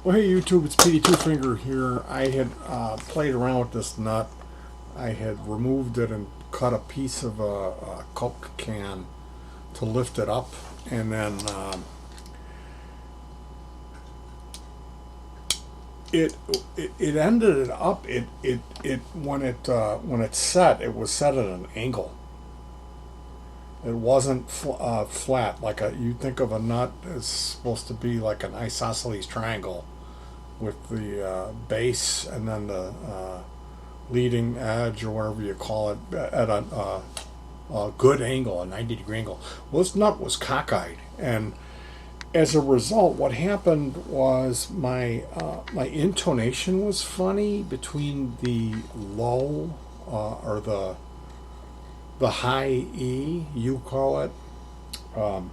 Well, hey YouTube, it's Petey Two Finger here. I had played around with this nut. I had removed it and cut a piece of a Coke can to lift it up, and then it, it ended it up. It when it set, it was set at an angle. It wasn't flat like you think of a nut is supposed to be like an isosceles triangle with the base and then the leading edge or whatever you call it at a good angle, a 90-degree angle. Well, this nut was cockeyed, and as a result, what happened was my intonation was funny between the low or the high E, you call it. Um,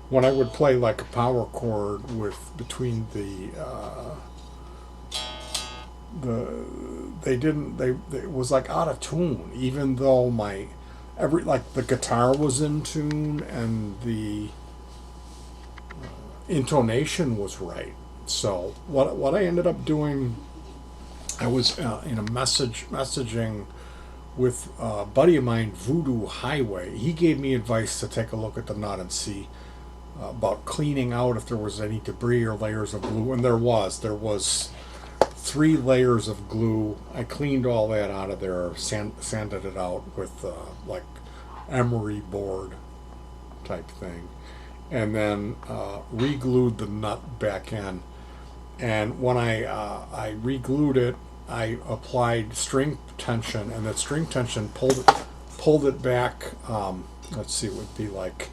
when I would play like a power chord with between the they didn't they it was like out of tune, even though my every like the guitar was in tune and the intonation was right. So what I ended up doing, I was in a messaging with a buddy of mine, Voodoo Highway. He gave me advice to take a look at the nut and see about cleaning out if there was any debris or layers of glue, and there was 3 layers of glue. I cleaned all that out of there, sanded it out with like emery board type thing, and then re-glued the nut back in. And when I re-glued it, I applied string tension, and that string tension pulled it back. Let's see, it would be like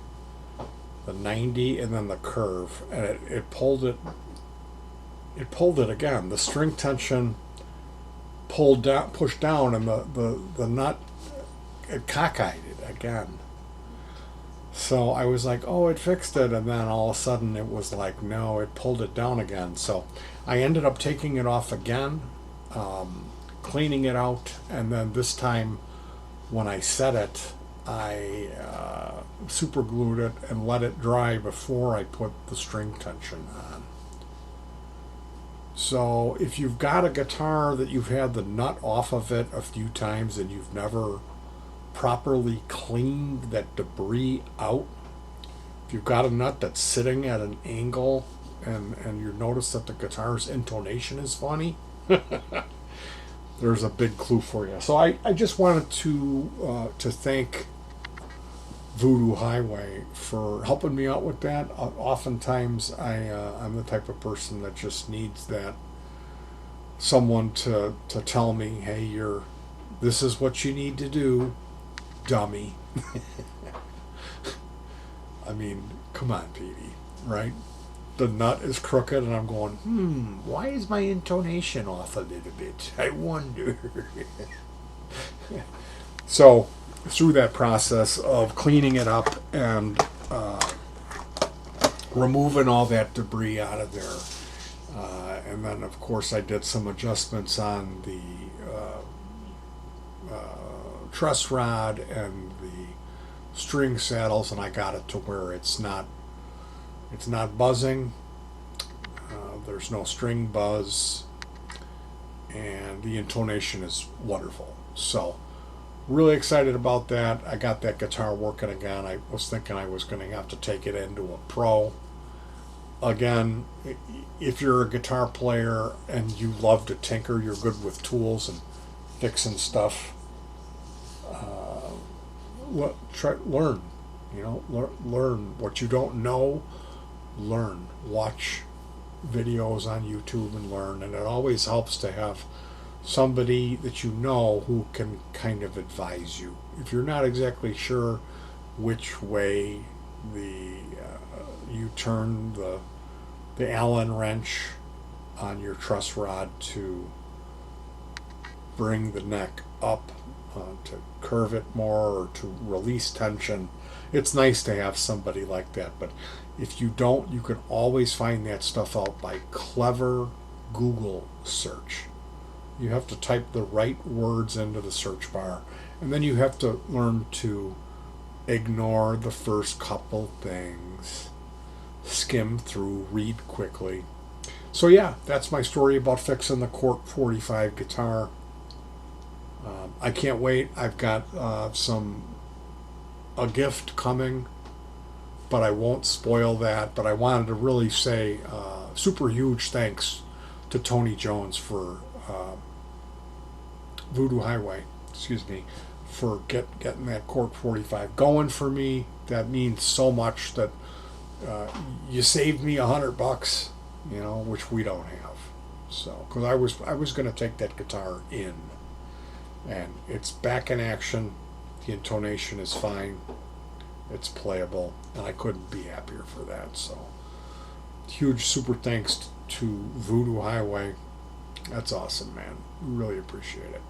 the 90 and then the curve, and it pulled it again. The string tension pulled down, pushed down, and the nut, it cockeyed it again. So I was like, oh, it fixed it, and then all of a sudden it was like, no, it pulled it down again. So I ended up taking it off again, cleaning it out, and then this time when I set it, I super glued it and let it dry before I put the string tension on. So if you've got a guitar that you've had the nut off of it a few times and you've never properly cleaned that debris out, if you've got a nut that's sitting at an angle and you notice that the guitar's intonation is funny, there's a big clue for you. So I just wanted to thank Voodoo Highway for helping me out with that. Oftentimes I'm the type of person that just needs that someone to tell me, hey, this is what you need to do, dummy. I mean, come on, Petey, right? The nut is crooked, and I'm going, why is my intonation off a little bit? I wonder. So, through that process of cleaning it up and removing all that debris out of there, and then, of course, I did some adjustments on the truss rod and the string saddles, and I got it to where it's not buzzing. There's no string buzz, and the intonation is wonderful. So, really excited about that. I got that guitar working again. I was thinking I was going to have to take it into a pro. Again, if you're a guitar player and you love to tinker, you're good with tools and fixing stuff, learn. Learn what you don't know. Learn. Watch videos on YouTube and learn. And it always helps to have somebody that you know who can kind of advise you. If you're not exactly sure which way you turn the Allen wrench on your truss rod to bring the neck up, to curve it more or to release tension, it's nice to have somebody like that. But if you don't, you can always find that stuff out by clever Google search. You have to type the right words into the search bar, and then you have to learn to ignore the first couple things, skim through, read quickly, So yeah, that's my story about fixing the Cork 45 guitar. I can't wait. I've got a gift coming, but I won't spoil that. But I wanted to really say super huge thanks to Tony Jones for Voodoo Highway. Excuse me, for getting that Cork 45 going for me. That means so much. That you saved me $100, which we don't have. So, because I was going to take that guitar in, and it's back in action. The intonation is fine. It's playable, and I couldn't be happier for that. So, huge super thanks to Voodoo Highway. That's awesome, man. Really appreciate it.